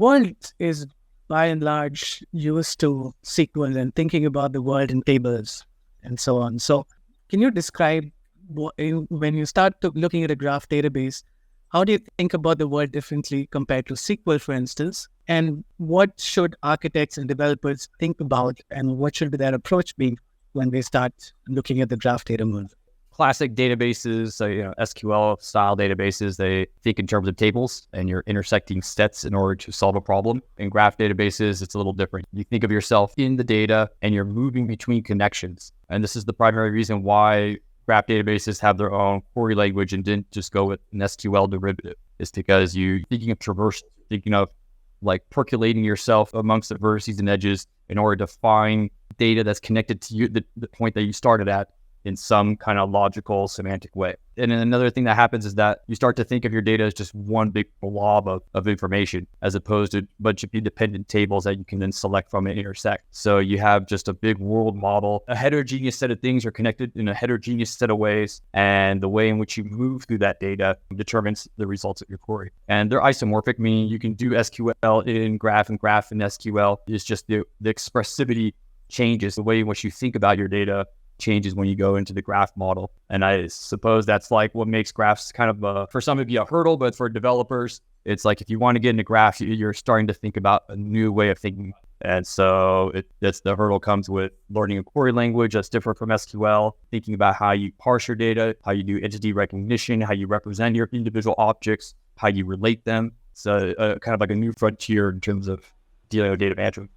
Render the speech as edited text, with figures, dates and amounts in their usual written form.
world is by and large used to SQL and thinking about the world in tables and so on. So can you describe when you start looking at a graph database, how do you think about the world differently compared to SQL, for instance? And what should architects and developers think about, and what should their approach be when they start looking at the graph data world? Classic databases, so, SQL style databases, they think in terms of tables and you're intersecting sets in order to solve a problem. In graph databases, it's a little different. You think of yourself in the data and you're moving between connections. And this is the primary reason why graph databases have their own query language and didn't just go with an SQL derivative. It's because you're thinking of traversal, thinking of like percolating yourself amongst the vertices and edges in order to find data that's connected to you, the point that you started at, in some kind of logical, semantic way. And then another thing that happens is that you start to think of your data as just one big blob of information, as opposed to a bunch of independent tables that you can then select from and intersect. So you have just a big world model. A heterogeneous set of things are connected in a heterogeneous set of ways, and the way in which you move through that data determines the results of your query. And they're isomorphic, meaning you can do SQL in graph and graph in SQL. It's just the expressivity changes. The way in which you think about your data changes when you go into the graph model. And I suppose that's like what makes graphs kind of, for some of you, a hurdle, but for developers, it's like if you want to get into graphs, you're starting to think about a new way of thinking. And so that's the hurdle comes with learning a query language that's different from SQL, thinking about how you parse your data, how you do entity recognition, how you represent your individual objects, how you relate them. So kind of like a new frontier in terms of dealing with data management.